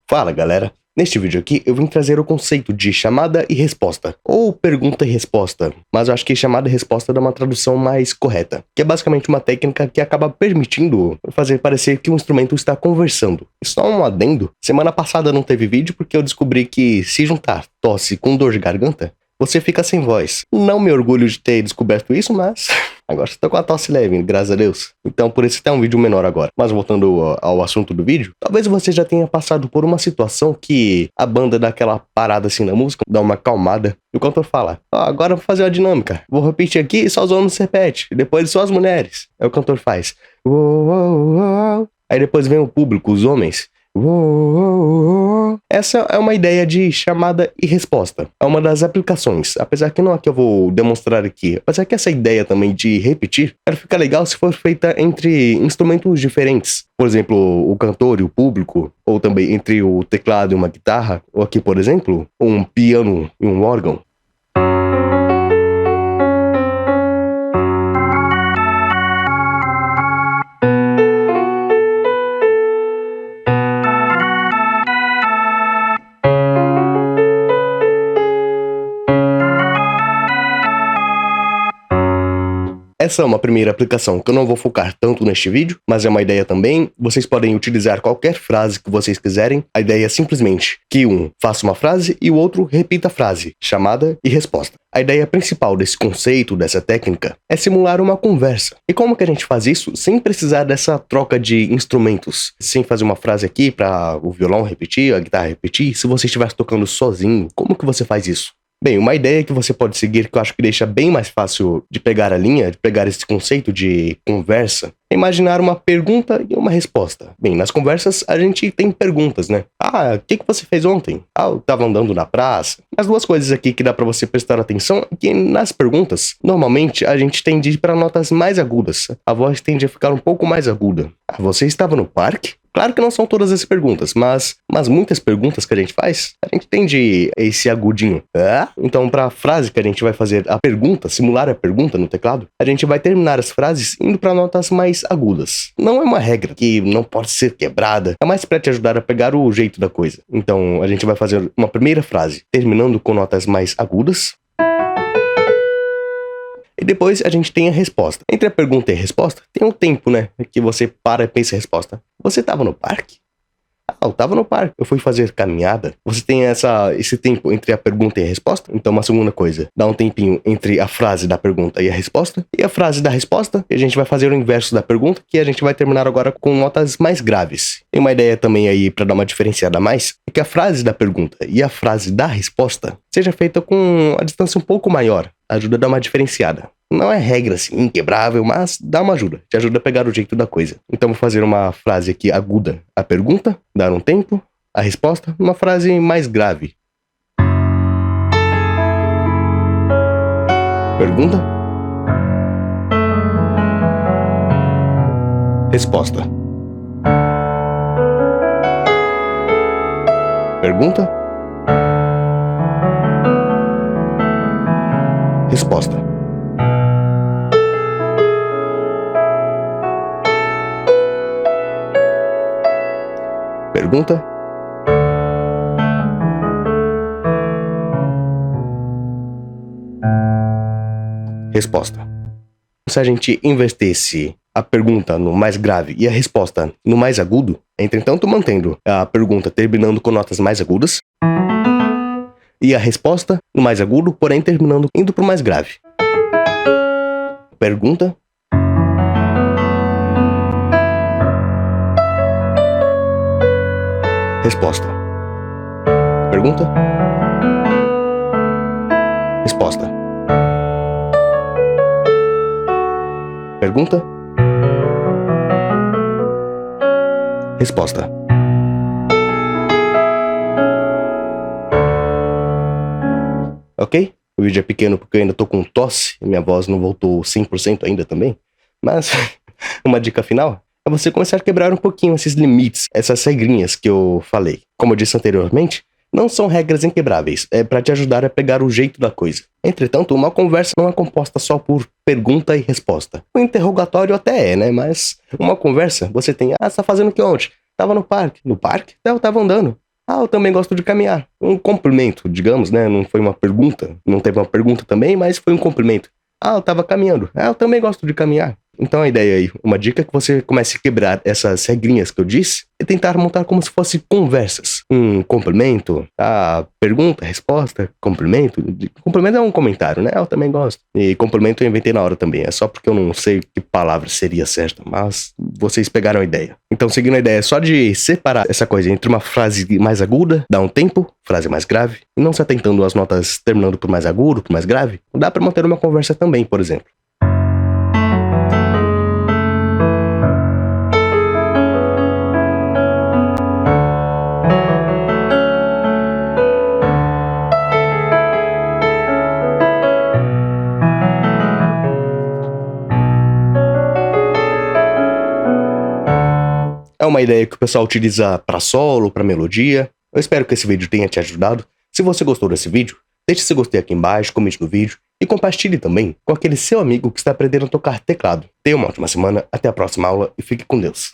Fala galera, neste vídeo aqui eu vim trazer o conceito de chamada e resposta, ou pergunta e resposta, mas eu acho que chamada e resposta dá uma tradução mais correta, que é basicamente uma técnica que acaba permitindo fazer parecer que o instrumento está conversando. E só um adendo, semana passada não teve vídeo porque eu descobri que se juntar tosse com dor de garganta, você fica sem voz. Não me orgulho de ter descoberto isso, mas agora estou com a tosse leve, graças a Deus. Então por isso tem um vídeo menor agora. Mas voltando ao assunto do vídeo, talvez você já tenha passado por uma situação que a banda dá aquela parada assim na música, dá uma acalmada, e o cantor fala, agora eu vou fazer uma dinâmica, vou repetir aqui e só os homens se repete, e depois só as mulheres. Aí o cantor faz, uou, uou, uou. Aí depois vem o público, os homens, essa é uma ideia de chamada e resposta. É uma das aplicações, apesar que não é que eu vou demonstrar aqui. Apesar que essa ideia também de repetir, ela fica legal se for feita entre instrumentos diferentes. Por exemplo, o cantor e o público, ou também entre o teclado e uma guitarra, ou aqui, por exemplo, um piano e um órgão. Essa é uma primeira aplicação que eu não vou focar tanto neste vídeo, mas é uma ideia também. Vocês podem utilizar qualquer frase que vocês quiserem. A ideia é simplesmente que um faça uma frase e o outro repita a frase, chamada e resposta. A ideia principal desse conceito, dessa técnica, é simular uma conversa. E como que a gente faz isso sem precisar dessa troca de instrumentos? Sem fazer uma frase aqui para o violão repetir, a guitarra repetir. Se você estivesse tocando sozinho, como que você faz isso? Bem, uma ideia que você pode seguir que eu acho que deixa bem mais fácil de pegar a linha, de pegar esse conceito de conversa, é imaginar uma pergunta e uma resposta. Bem, nas conversas a gente tem perguntas, né? O que você fez ontem? Eu tava andando na praça. As duas coisas aqui que dá pra você prestar atenção é que nas perguntas, normalmente a gente tende a ir para notas mais agudas. A voz tende a ficar um pouco mais aguda. Você estava no parque? Claro que não são todas as perguntas, mas muitas perguntas que a gente faz, a gente tende a esse agudinho. Então, para a frase que a gente vai fazer a pergunta, simular a pergunta no teclado, a gente vai terminar as frases indo para notas mais agudas. Não é uma regra que não pode ser quebrada, é mais para te ajudar a pegar o jeito da coisa. Então, a gente vai fazer uma primeira frase terminando com notas mais agudas. E depois a gente tem a resposta. Entre a pergunta e a resposta, tem um tempo, né? Que você para e pensa a resposta. Você estava no parque? Eu estava no parque. Eu fui fazer caminhada. Você tem esse tempo entre a pergunta e a resposta. Então, uma segunda coisa. Dá um tempinho entre a frase da pergunta e a resposta. E a frase da resposta, a gente vai fazer o inverso da pergunta, que a gente vai terminar agora com notas mais graves. Tem uma ideia também aí, para dar uma diferenciada a mais, é que a frase da pergunta e a frase da resposta seja feita com a distância um pouco maior. Ajuda a dar uma diferenciada. Não é regra assim, inquebrável, mas dá uma ajuda. Te ajuda a pegar o jeito da coisa. Então vou fazer uma frase aqui aguda. A pergunta, dar um tempo. A resposta, uma frase mais grave. Pergunta. Resposta. Pergunta. Resposta. Pergunta. Resposta. Se a gente invertesse a pergunta no mais grave e a resposta no mais agudo, entretanto mantendo a pergunta terminando com notas mais agudas e a resposta no mais agudo, porém terminando indo para o mais grave. Pergunta. Resposta. Pergunta. Resposta. Pergunta. Resposta. Ok? O vídeo é pequeno porque eu ainda tô com tosse, e minha voz não voltou 100% ainda também. Mas, uma dica final é você começar a quebrar um pouquinho esses limites, essas regrinhas que eu falei. Como eu disse anteriormente, não são regras inquebráveis, é para te ajudar a pegar o jeito da coisa. Entretanto, uma conversa não é composta só por pergunta e resposta. O interrogatório até é, né? Mas uma conversa, você tem, você tá fazendo o que ontem? Tava no parque. No parque? Eu tava andando. Ah, eu também gosto de caminhar. Um cumprimento, digamos, né? Não foi uma pergunta, não teve uma pergunta também, mas foi um cumprimento. Ah, eu tava caminhando. Ah, eu também gosto de caminhar. Então a ideia aí, uma dica é que você comece a quebrar essas regrinhas que eu disse e tentar montar como se fosse conversas. Um complemento, pergunta, resposta, complemento. Complemento é um comentário, né? Eu também gosto. E complemento eu inventei na hora também. É só porque eu não sei que palavra seria certa, mas vocês pegaram a ideia. Então, seguindo a ideia só de separar essa coisa entre uma frase mais aguda, dar um tempo, frase mais grave, e não se atentando às notas terminando por mais agudo, por mais grave, dá pra manter uma conversa também, por exemplo. É uma ideia que o pessoal utiliza para solo, para melodia. Eu espero que esse vídeo tenha te ajudado. Se você gostou desse vídeo, deixe seu gostei aqui embaixo, comente no vídeo e compartilhe também com aquele seu amigo que está aprendendo a tocar teclado. Tenha uma ótima semana, até a próxima aula e fique com Deus.